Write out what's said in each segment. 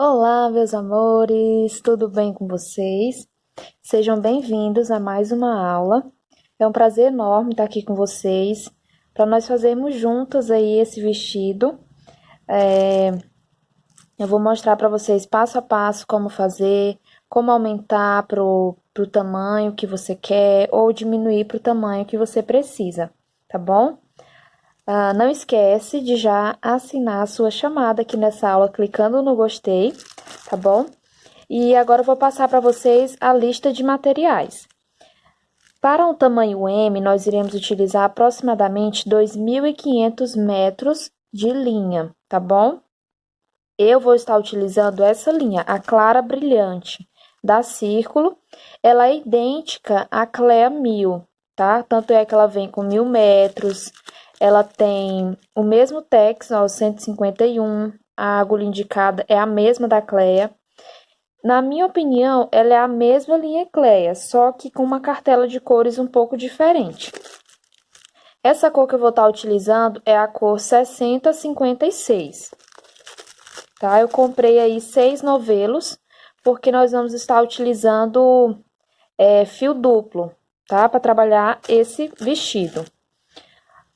Olá, meus amores, tudo bem com vocês? Sejam bem-vindos a mais uma aula. É um prazer enorme estar aqui com vocês para nós fazermos juntas aí esse vestido. Eu vou mostrar para vocês passo a passo como fazer, como aumentar pro tamanho que você quer ou diminuir pro tamanho que você precisa, tá bom? Não esquece de já assinar a sua chamada aqui nessa aula clicando no gostei, tá bom? E agora eu vou passar para vocês a lista de materiais. Para um tamanho M, nós iremos utilizar aproximadamente 2.500 metros de linha, tá bom? Eu vou estar utilizando essa linha, a clara brilhante da Círculo. Ela é idêntica à Clea 1000, tá? Tanto é que ela vem com 1.000 metros, ela tem o mesmo tex, ó, 151, a agulha indicada é a mesma da Clea. Na minha opinião, ela é a mesma linha Clea, só que com uma cartela de cores um pouco diferente. Essa cor que eu vou estar utilizando é a cor 6056. Tá? Eu comprei aí 6 novelos, porque nós vamos estar utilizando fio duplo, tá? Para trabalhar esse vestido.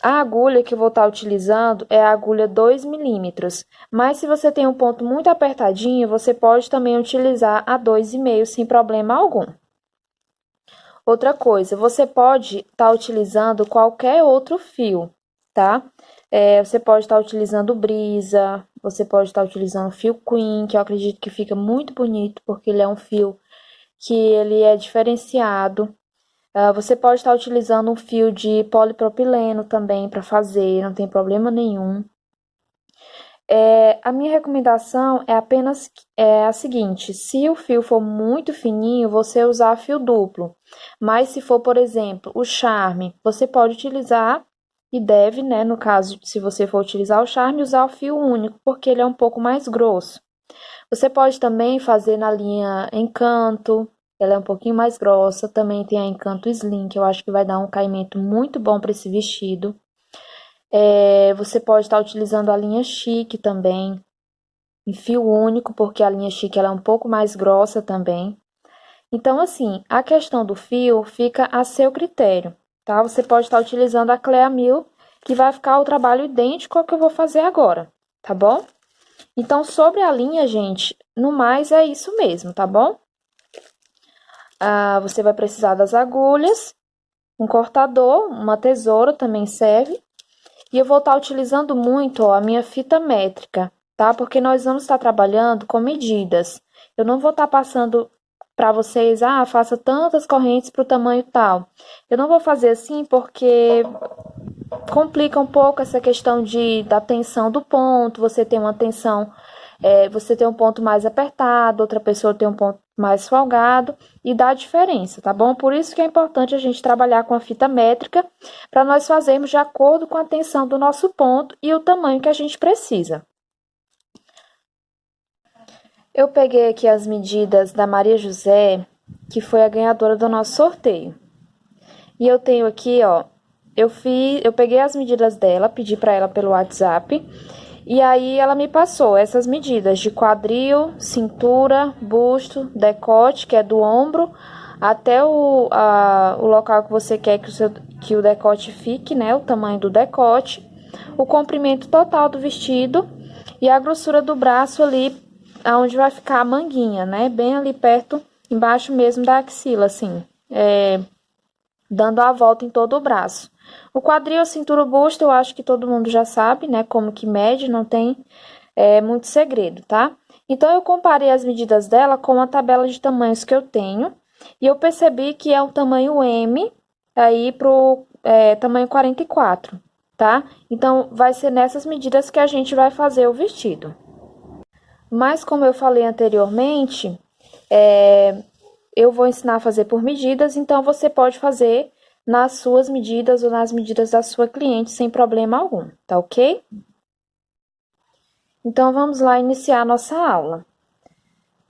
A agulha que eu vou estar utilizando é a agulha 2 milímetros, mas se você tem um ponto muito apertadinho, você pode também utilizar a 2,5 sem problema algum. Outra coisa, você pode estar utilizando qualquer outro fio, tá? Você pode estar utilizando brisa, você pode estar utilizando fio Queen, que eu acredito que fica muito bonito, porque ele é um fio que ele é diferenciado. Você pode estar utilizando um fio de polipropileno também para fazer, não tem problema nenhum. A minha recomendação é apenas a seguinte: se o fio for muito fininho, você usar fio duplo. Mas se for, por exemplo, o charme, você pode utilizar e deve, né, no caso, se você for utilizar o charme, usar o fio único, porque ele é um pouco mais grosso. Você pode também fazer na linha Encanto, ela é um pouquinho mais grossa. Também tem a Encanto Slim, que eu acho que vai dar um caimento muito bom para esse vestido. Você pode estar utilizando a linha Chique também, em fio único, porque a linha Chique ela é um pouco mais grossa também. Então, assim, a questão do fio fica a seu critério, tá? Você pode estar utilizando a Clea 1000, que vai ficar o trabalho idêntico ao que eu vou fazer agora, tá bom? Então, sobre a linha, gente, no mais é isso mesmo, tá bom? Você vai precisar das agulhas, um cortador, uma tesoura também serve. E eu vou estar utilizando muito, ó, a minha fita métrica, tá? Porque nós vamos estar trabalhando com medidas. Eu não vou estar passando para vocês, faça tantas correntes para o tamanho tal. Eu não vou fazer assim porque complica um pouco essa questão da tensão do ponto. Você tem uma tensão, você tem um ponto mais apertado, outra pessoa tem um ponto mais folgado e dá diferença, tá bom? Por isso que é importante a gente trabalhar com a fita métrica para nós fazermos de acordo com a tensão do nosso ponto e o tamanho que a gente precisa. Eu peguei aqui as medidas da Maria José, que foi a ganhadora do nosso sorteio. E eu tenho aqui, ó, eu peguei as medidas dela, pedi para ela pelo WhatsApp, e aí ela me passou essas medidas de quadril, cintura, busto, decote, que é do ombro, até o local que você quer que o decote fique, né? O tamanho do decote, o comprimento total do vestido e a grossura do braço ali, aonde vai ficar a manguinha, né? Bem ali perto, embaixo mesmo da axila, assim, dando a volta em todo o braço. O quadril, a cintura, o busto, eu acho que todo mundo já sabe, né? Como que mede, não tem muito segredo, tá? Então, eu comparei as medidas dela com a tabela de tamanhos que eu tenho. E eu percebi que é um tamanho M aí pro tamanho 44, tá? Então, vai ser nessas medidas que a gente vai fazer o vestido. Mas, como eu falei anteriormente, eu vou ensinar a fazer por medidas, então você pode fazer nas suas medidas ou nas medidas da sua cliente sem problema algum, tá ok? Então, vamos lá iniciar a nossa aula.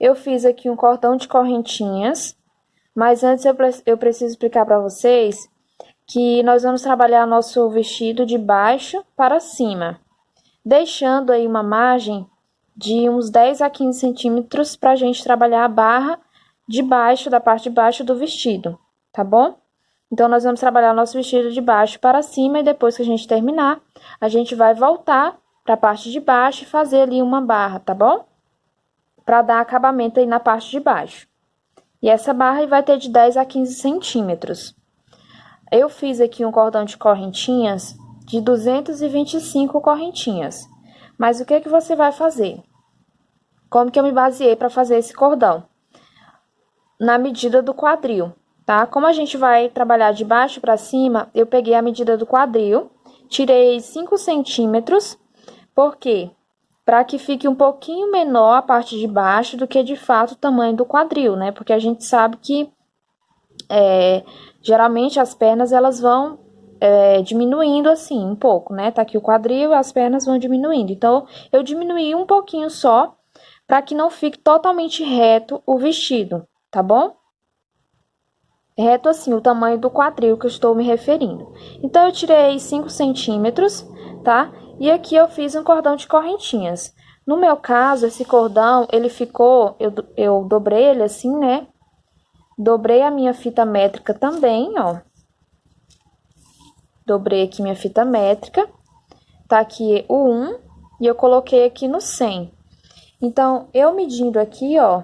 Eu fiz aqui um cordão de correntinhas, mas antes eu preciso explicar para vocês que nós vamos trabalhar nosso vestido de baixo para cima, deixando aí uma margem de uns 10 a 15 centímetros pra gente trabalhar a barra de baixo, da parte de baixo do vestido, tá bom? Então, nós vamos trabalhar o nosso vestido de baixo para cima e depois que a gente terminar, a gente vai voltar para a parte de baixo e fazer ali uma barra, tá bom? Para dar acabamento aí na parte de baixo. E essa barra vai ter de 10 a 15 centímetros. Eu fiz aqui um cordão de correntinhas de 225 correntinhas. Mas o que que você vai fazer? Como que eu me baseei para fazer esse cordão? Na medida do quadril, tá? Como a gente vai trabalhar de baixo para cima, eu peguei a medida do quadril, tirei 5 centímetros, por quê? Para que fique um pouquinho menor a parte de baixo do que de fato o tamanho do quadril, né? Porque a gente sabe que geralmente as pernas elas vão diminuindo assim um pouco, né? Tá aqui o quadril e as pernas vão diminuindo. Então, eu diminuí um pouquinho só para que não fique totalmente reto o vestido, tá bom? Reto assim, o tamanho do quadril que eu estou me referindo. Então, eu tirei 5 centímetros, tá? E aqui eu fiz um cordão de correntinhas. No meu caso, esse cordão, ele ficou, eu dobrei ele assim, né? Dobrei a minha fita métrica também, ó. Dobrei aqui minha fita métrica. Tá aqui o 1 e eu coloquei aqui no 100. Então, eu medindo aqui, ó,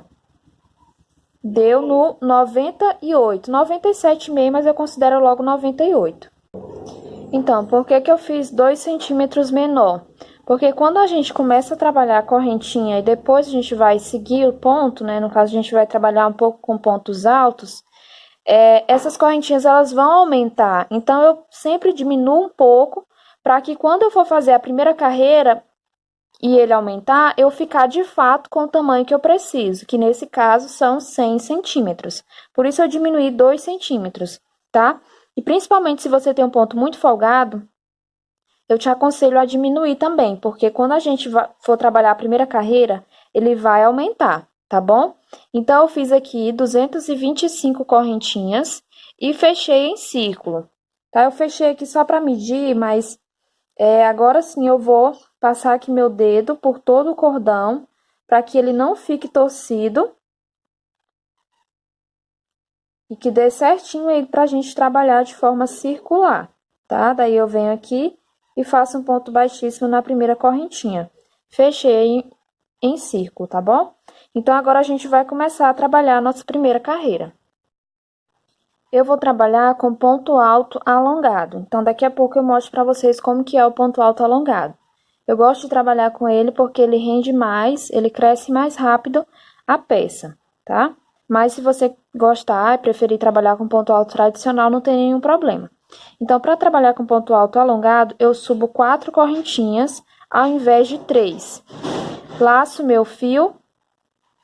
deu no 98, 97,5, mas eu considero logo 98. Então, por que que eu fiz 2 centímetros menor? Porque quando a gente começa a trabalhar a correntinha e depois a gente vai seguir o ponto, né? No caso, a gente vai trabalhar um pouco com pontos altos, essas correntinhas elas vão aumentar. Então, eu sempre diminuo um pouco para que quando eu for fazer a primeira carreira e ele aumentar, eu ficar de fato com o tamanho que eu preciso, que nesse caso são 100 centímetros. Por isso, eu diminuí 2 centímetros, tá? E principalmente se você tem um ponto muito folgado, eu te aconselho a diminuir também, porque quando a gente for trabalhar a primeira carreira, ele vai aumentar, tá bom? Então, eu fiz aqui 225 correntinhas e fechei em círculo, tá? Eu fechei aqui só para medir, mas agora sim eu vou passar aqui meu dedo por todo o cordão, para que ele não fique torcido e que dê certinho aí pra gente trabalhar de forma circular, tá? Daí eu venho aqui e faço um ponto baixíssimo na primeira correntinha. Fechei em círculo, tá bom? Então, agora a gente vai começar a trabalhar a nossa primeira carreira. Eu vou trabalhar com ponto alto alongado. Então, daqui a pouco eu mostro para vocês como que é o ponto alto alongado. Eu gosto de trabalhar com ele porque ele rende mais, ele cresce mais rápido a peça, tá? Mas se você gostar e preferir trabalhar com ponto alto tradicional, não tem nenhum problema. Então, para trabalhar com ponto alto alongado, eu subo 4 correntinhas ao invés de 3. Laço meu fio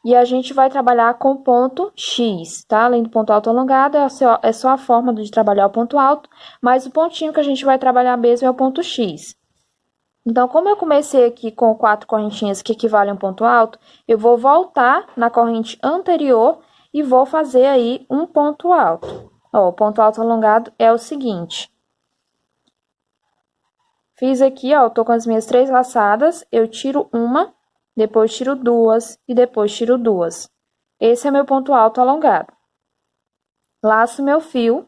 e a gente vai trabalhar com ponto X, tá? Além do ponto alto alongado, é só a forma de trabalhar o ponto alto, mas o pontinho que a gente vai trabalhar mesmo é o ponto X. Então, como eu comecei aqui com 4 correntinhas que equivalem a um ponto alto, eu vou voltar na corrente anterior e vou fazer aí um ponto alto. Ó, o ponto alto alongado é o seguinte. Fiz aqui, ó, tô com as minhas 3 laçadas, eu tiro uma, depois tiro 2 e depois tiro 2. Esse é meu ponto alto alongado. Laço meu fio.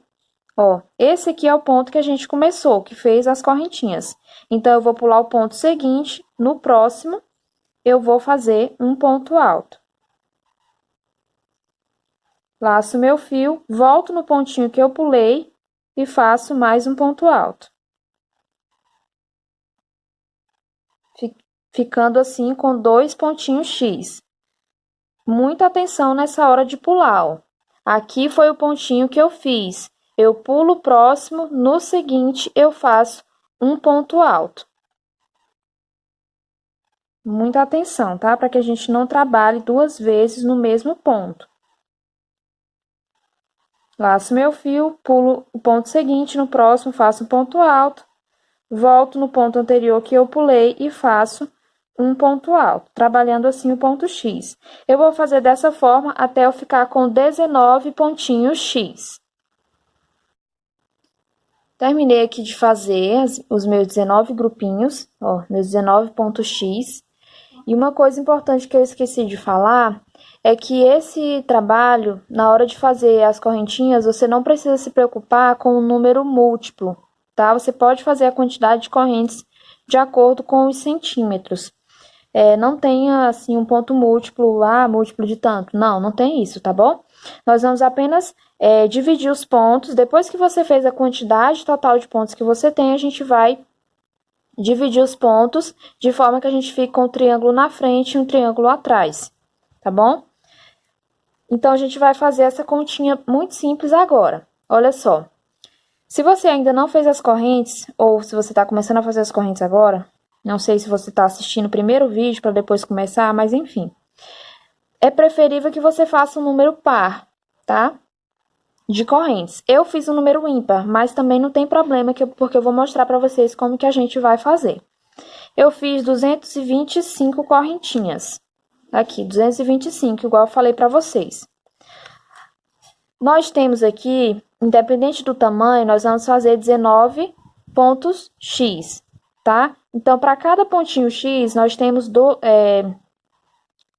Ó, esse aqui é o ponto que a gente começou, que fez as correntinhas. Então, eu vou pular o ponto seguinte, no próximo, eu vou fazer um ponto alto. Laço meu fio, volto no pontinho que eu pulei e faço mais um ponto alto. Ficando assim com 2 pontinhos X. Muita atenção nessa hora de pular, ó. Aqui foi o pontinho que eu fiz. Eu pulo o próximo, no seguinte eu faço um ponto alto. Muita atenção, tá? Para que a gente não trabalhe 2 vezes no mesmo ponto. Laço meu fio, pulo o ponto seguinte, no próximo faço um ponto alto, volto no ponto anterior que eu pulei e faço um ponto alto, trabalhando assim o ponto X. Eu vou fazer dessa forma até eu ficar com 19 pontinhos X. Terminei aqui de fazer os meus 19 grupinhos, ó, meus 19 pontos X. E uma coisa importante que eu esqueci de falar é que esse trabalho, na hora de fazer as correntinhas, você não precisa se preocupar com o número múltiplo, tá? Você pode fazer a quantidade de correntes de acordo com os centímetros. Não tenha, assim, um ponto múltiplo, múltiplo de tanto. Não, não tem isso, tá bom? Nós vamos apenas dividir os pontos. Depois que você fez a quantidade total de pontos que você tem, a gente vai dividir os pontos de forma que a gente fique com um triângulo na frente e um triângulo atrás, tá bom? Então, a gente vai fazer essa continha muito simples agora. Olha só. Se você ainda não fez as correntes, ou se você está começando a fazer as correntes agora, não sei se você está assistindo o primeiro vídeo para depois começar, mas enfim. É preferível que você faça um número par, tá? De correntes. Eu fiz um número ímpar, mas também não tem problema, porque eu vou mostrar para vocês como que a gente vai fazer. Eu fiz 225 correntinhas. Aqui, 225, igual eu falei para vocês. Nós temos aqui, independente do tamanho, nós vamos fazer 19 pontos X, tá? Então, para cada pontinho X, nós temos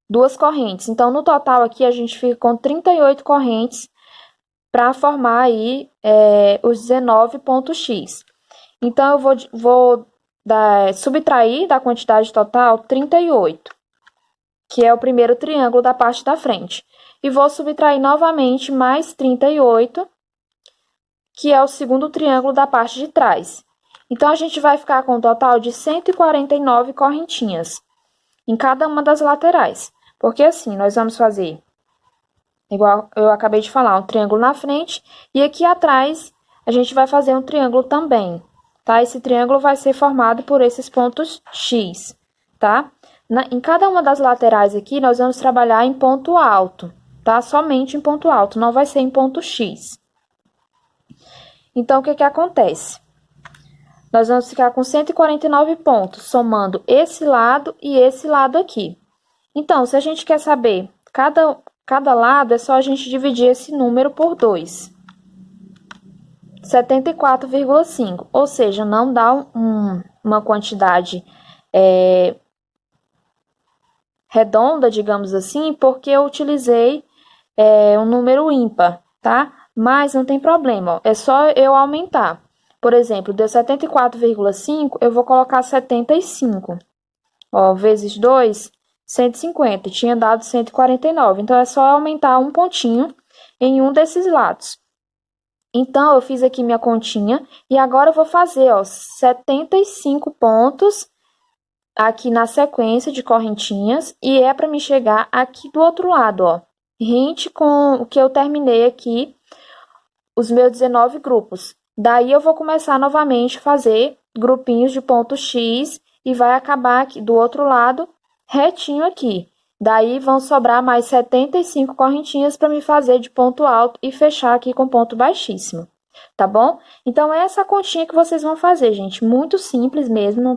duas correntes. Então, no total aqui, a gente fica com 38 correntes para formar aí os 19 pontos X. Então, eu vou subtrair da quantidade total 38, que é o primeiro triângulo da parte da frente. E vou subtrair novamente mais 38, que é o segundo triângulo da parte de trás. Então, a gente vai ficar com um total de 149 correntinhas em cada uma das laterais. Porque assim, nós vamos fazer, igual eu acabei de falar, um triângulo na frente e aqui atrás a gente vai fazer um triângulo também, tá? Esse triângulo vai ser formado por esses pontos X, tá? Em cada uma das laterais aqui, nós vamos trabalhar em ponto alto, tá? Somente em ponto alto, não vai ser em ponto X. Então, o que que acontece? Nós vamos ficar com 149 pontos, somando esse lado e esse lado aqui. Então, se a gente quer saber cada lado, é só a gente dividir esse número por 2. 74,5, ou seja, não dá uma quantidade redonda, digamos assim, porque eu utilizei um número ímpar, tá? Mas não tem problema, ó, é só eu aumentar. Por exemplo, deu 74,5, eu vou colocar 75. Ó, vezes 2, 150, tinha dado 149. Então, é só aumentar um pontinho em um desses lados. Então, eu fiz aqui minha continha e agora eu vou fazer, ó, 75 pontos aqui na sequência de correntinhas e é para me chegar aqui do outro lado, ó. Rente com o que eu terminei aqui, os meus 19 grupos. Daí, eu vou começar novamente a fazer grupinhos de ponto X e vai acabar aqui do outro lado, retinho aqui. Daí, vão sobrar mais 75 correntinhas para me fazer de ponto alto e fechar aqui com ponto baixíssimo, tá bom? Então, essa é a continha que vocês vão fazer, gente. Muito simples mesmo, não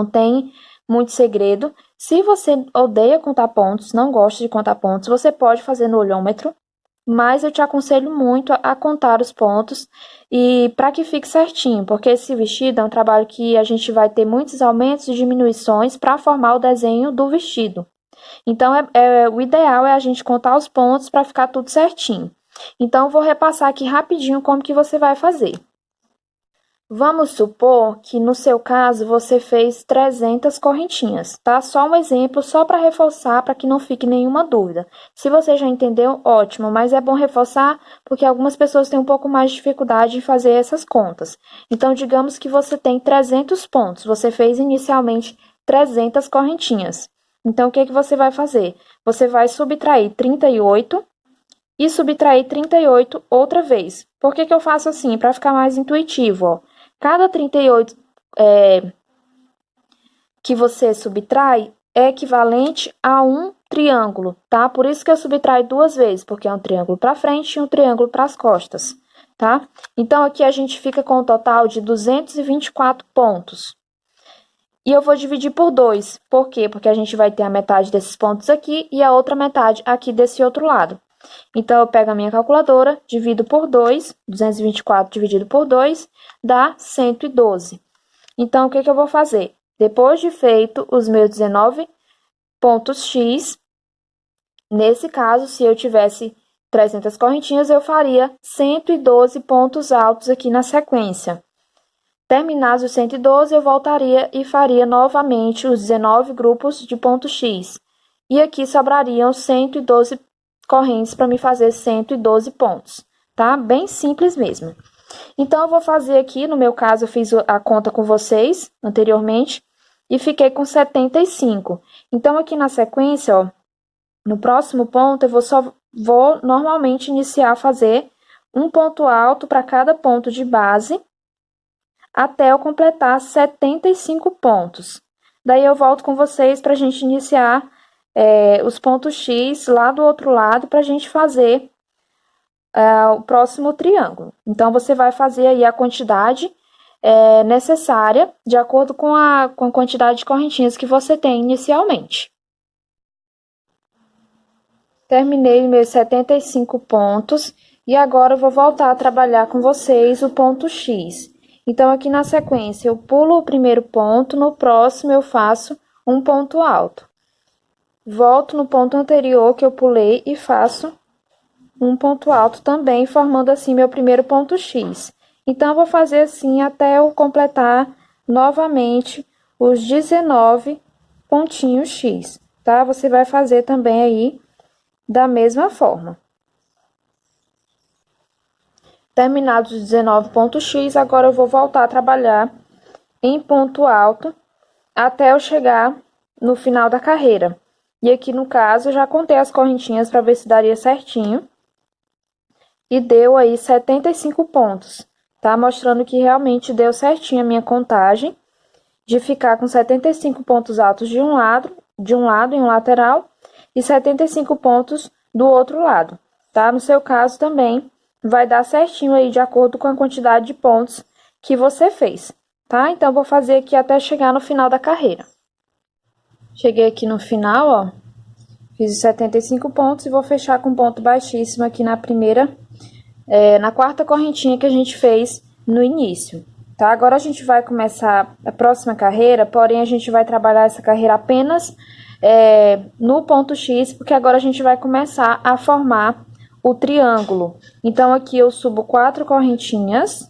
tem muito segredo. Se você odeia contar pontos, não gosta de contar pontos, você pode fazer no olhômetro, mas eu te aconselho muito a contar os pontos e para que fique certinho, porque esse vestido é um trabalho que a gente vai ter muitos aumentos e diminuições para formar o desenho do vestido. Então, o ideal é a gente contar os pontos para ficar tudo certinho. Então, eu vou repassar aqui rapidinho como que você vai fazer. Vamos supor que no seu caso você fez 300 correntinhas, tá? Só um exemplo, só para reforçar, para que não fique nenhuma dúvida. Se você já entendeu, ótimo, mas é bom reforçar porque algumas pessoas têm um pouco mais de dificuldade em fazer essas contas. Então, digamos que você tem 300 pontos, você fez inicialmente 300 correntinhas. Então, o que que você vai fazer? Você vai subtrair 38 e subtrair 38 outra vez. Por que que eu faço assim? Para ficar mais intuitivo, ó. Cada 38 que você subtrai é equivalente a um triângulo, tá? Por isso que eu subtraio duas vezes, porque é um triângulo para frente e um triângulo para as costas, tá? Então, aqui a gente fica com um total de 224 pontos. E eu vou dividir por 2. Por quê? Porque a gente vai ter a metade desses pontos aqui e a outra metade aqui desse outro lado. Então, eu pego a minha calculadora, divido por 2, 224 dividido por 2, dá 112. Então, o que que eu vou fazer? Depois de feito os meus 19 pontos X, nesse caso, se eu tivesse 300 correntinhas, eu faria 112 pontos altos aqui na sequência. Terminados os 112, eu voltaria e faria novamente os 19 grupos de ponto X. E aqui sobrariam 112 correntes para me fazer 112 pontos, tá? Bem simples mesmo. Então, eu vou fazer aqui, no meu caso, eu fiz a conta com vocês anteriormente e fiquei com 75. Então, aqui na sequência, ó, no próximo ponto, eu vou normalmente iniciar a fazer um ponto alto para cada ponto de base, até eu completar 75 pontos. Daí eu volto com vocês para a gente iniciar os pontos X lá do outro lado para a gente fazer o próximo triângulo. Então, você vai fazer aí a quantidade necessária de acordo com a quantidade de correntinhas que você tem inicialmente. Terminei meus 75 pontos e agora eu vou voltar a trabalhar com vocês o ponto X. Então, aqui na sequência, eu pulo o primeiro ponto, no próximo eu faço um ponto alto. Volto no ponto anterior que eu pulei e faço um ponto alto também, formando assim meu primeiro ponto X. Então, eu vou fazer assim até eu completar novamente os 19 pontinhos X, tá? Você vai fazer também aí da mesma forma. Terminados os 19 pontos X, agora eu vou voltar a trabalhar em ponto alto até eu chegar no final da carreira. E aqui no caso, eu já contei as correntinhas para ver se daria certinho. E deu aí 75 pontos, tá? Mostrando que realmente deu certinho a minha contagem de ficar com 75 pontos altos de um lado em um lateral e 75 pontos do outro lado, tá? No seu caso também vai dar certinho aí de acordo com a quantidade de pontos que você fez, tá? Então, vou fazer aqui até chegar no final da carreira. Cheguei aqui no final, ó, fiz os 75 pontos e vou fechar com ponto baixíssimo aqui na quarta correntinha que a gente fez no início, tá? Agora a gente vai começar a próxima carreira, porém a gente vai trabalhar essa carreira apenas no ponto X, porque agora a gente vai começar a formar o triângulo. Então, aqui eu subo 4 correntinhas,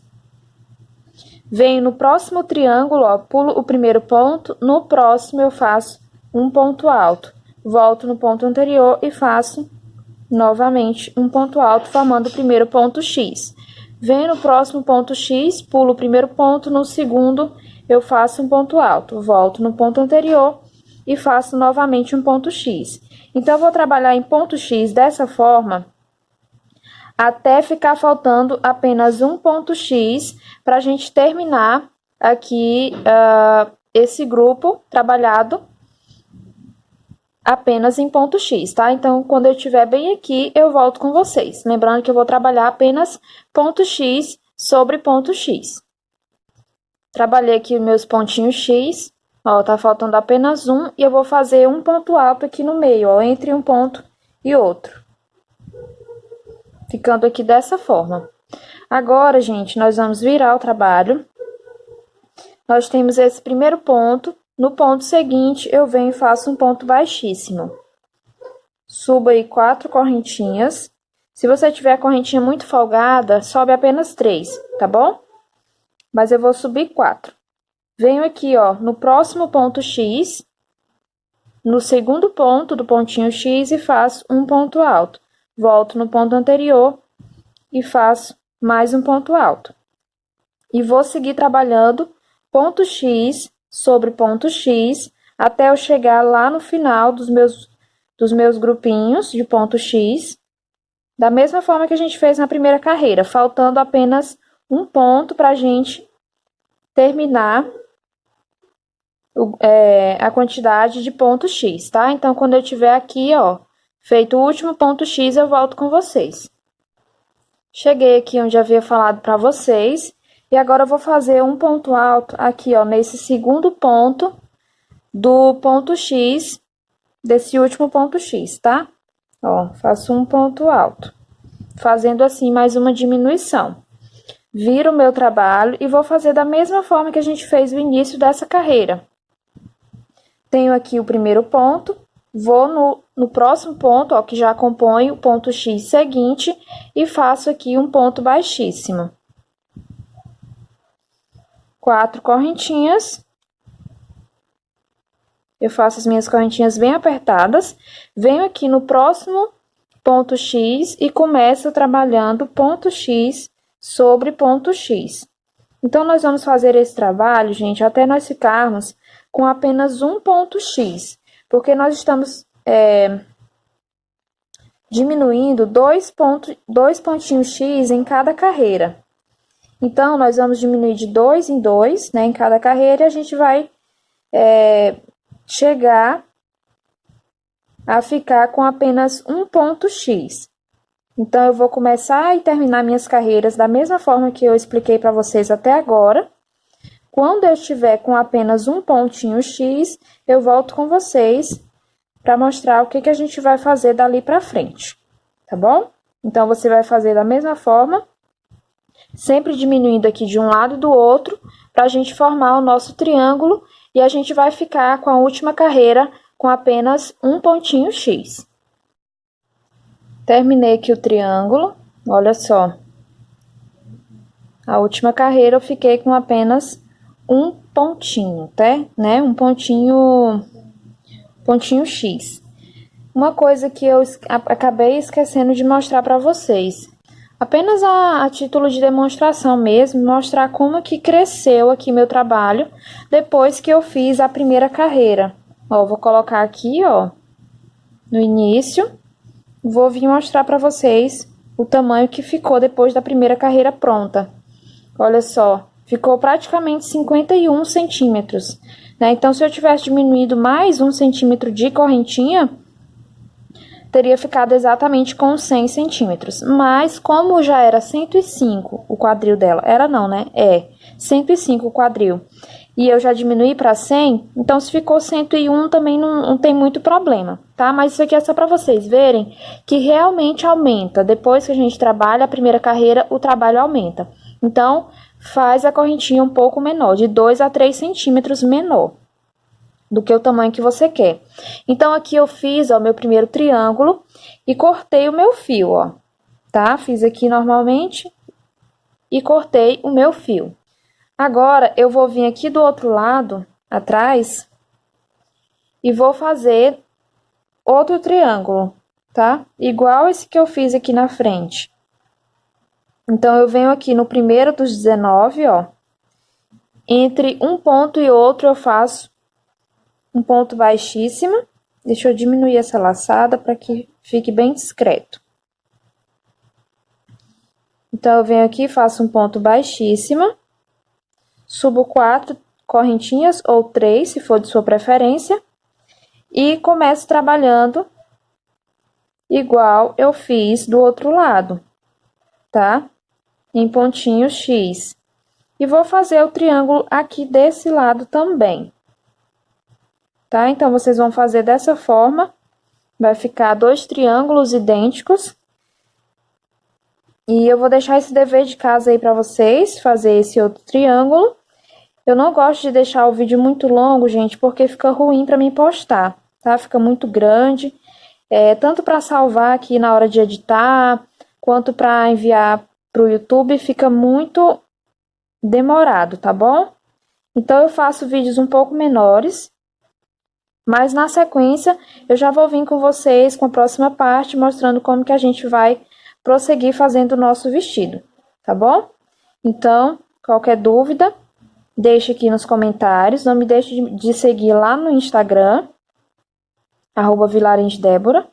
venho no próximo triângulo, ó, pulo o primeiro ponto, no próximo eu faço um ponto alto, volto no ponto anterior e faço novamente um ponto alto, formando o primeiro ponto X. Venho no próximo ponto X, pulo o primeiro ponto, no segundo eu faço um ponto alto, volto no ponto anterior e faço novamente um ponto X. Então, eu vou trabalhar em ponto X dessa forma, até ficar faltando apenas um ponto X para a gente terminar aqui esse grupo trabalhado apenas em ponto X, tá? Então, quando eu estiver bem aqui, eu volto com vocês. Lembrando que eu vou trabalhar apenas ponto X sobre ponto X. Trabalhei aqui os meus pontinhos X, ó, tá faltando apenas um, e eu vou fazer um ponto alto aqui no meio, ó, entre um ponto e outro. Ficando aqui dessa forma. Agora, gente, nós vamos virar o trabalho. Nós temos esse primeiro ponto. No ponto seguinte, eu venho e faço um ponto baixíssimo. Subo aí 4 correntinhas. Se você tiver a correntinha muito folgada, sobe apenas 3, tá bom? Mas eu vou subir 4. Venho aqui, ó, no próximo ponto X, no segundo ponto do pontinho X e faço um ponto alto. Volto no ponto anterior e faço mais um ponto alto. E vou seguir trabalhando ponto X sobre ponto X, até eu chegar lá no final dos meus grupinhos de ponto X, da mesma forma que a gente fez na primeira carreira, faltando apenas um ponto para a gente terminar a quantidade de ponto X, tá? Então, quando eu tiver aqui, ó, feito o último ponto X, eu volto com vocês. Cheguei aqui onde havia falado para vocês. E agora eu vou fazer um ponto alto aqui, ó, nesse segundo ponto do ponto X, desse último ponto X, tá? Ó, faço um ponto alto, fazendo assim mais uma diminuição. Viro o meu trabalho e vou fazer da mesma forma que a gente fez no início dessa carreira. Tenho aqui o primeiro ponto, vou no próximo ponto, ó, que já compõe o ponto X seguinte, e faço aqui um ponto baixíssimo. 4 correntinhas. Eu faço as minhas correntinhas bem apertadas, venho aqui no próximo ponto X e começo trabalhando ponto X sobre ponto X. Então, nós vamos fazer esse trabalho, gente, até nós ficarmos com apenas um ponto X, porque nós estamos diminuindo dois pontinhos X em cada carreira. Então, nós vamos diminuir de 2 em 2, né, em cada carreira, e a gente vai chegar a ficar com apenas um ponto X. Então, eu vou começar e terminar minhas carreiras da mesma forma que eu expliquei para vocês até agora. Quando eu estiver com apenas um pontinho X, eu volto com vocês para mostrar o que a gente vai fazer dali para frente, tá bom? Então, você vai fazer da mesma forma, sempre diminuindo aqui de um lado e do outro, para a gente formar o nosso triângulo, e a gente vai ficar com a última carreira com apenas um pontinho X. Terminei aqui o triângulo, olha só. A última carreira eu fiquei com apenas um pontinho, tá? Né? Um pontinho X. Uma coisa que eu acabei esquecendo de mostrar para vocês. Apenas a título de demonstração mesmo, mostrar como que cresceu aqui meu trabalho depois que eu fiz a primeira carreira. Ó, vou colocar aqui, ó, no início. Vou vir mostrar para vocês o tamanho que ficou depois da primeira carreira pronta. Olha só, ficou praticamente 51 centímetros, né? Então, se eu tivesse diminuído mais 1 centímetro de correntinha, teria ficado exatamente com 100 centímetros. Mas, como já era 105 o quadril dela, era não, né? 105 o quadril. E eu já diminuí para 100, então se ficou 101 também não tem muito problema, tá? Mas isso aqui é só para vocês verem que realmente aumenta. Depois que a gente trabalha a primeira carreira, o trabalho aumenta. Então, faz a correntinha um pouco menor, de 2 a 3 centímetros menor do que o tamanho que você quer. Então, aqui eu fiz, ó, meu primeiro triângulo e cortei o meu fio, ó, tá? Fiz aqui normalmente e cortei o meu fio. Agora, eu vou vir aqui do outro lado, atrás, e vou fazer outro triângulo, tá? Igual esse que eu fiz aqui na frente. Então, eu venho aqui no primeiro dos 19, ó. Entre um ponto e outro, eu faço um ponto baixíssimo. Deixa eu diminuir essa laçada para que fique bem discreto. Então, eu venho aqui, faço um ponto baixíssimo. Subo 4 correntinhas ou 3, se for de sua preferência, e começo trabalhando igual eu fiz do outro lado, tá? Em pontinho X. E vou fazer o triângulo aqui desse lado também, tá? Então, vocês vão fazer dessa forma, vai ficar 2 triângulos idênticos. E eu vou deixar esse dever de casa aí para vocês, fazer esse outro triângulo. Eu não gosto de deixar o vídeo muito longo, gente, porque fica ruim para mim postar, tá? Fica muito grande, tanto para salvar aqui na hora de editar, quanto para enviar para o YouTube, fica muito demorado, tá bom? Então, eu faço vídeos um pouco menores, mas na sequência, eu já vou vir com vocês com a próxima parte, mostrando como que a gente vai prosseguir fazendo o nosso vestido, tá bom? Então, qualquer dúvida, deixe aqui nos comentários. Não me deixe de seguir lá no Instagram, @vilarindebora.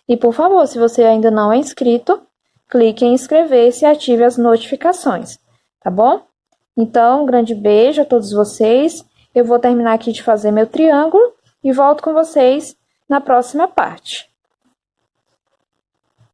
E, por favor, se você ainda não é inscrito, clique em inscrever-se e ative as notificações, tá bom? Então, um grande beijo a todos vocês. Eu vou terminar aqui de fazer meu triângulo e volto com vocês na próxima parte.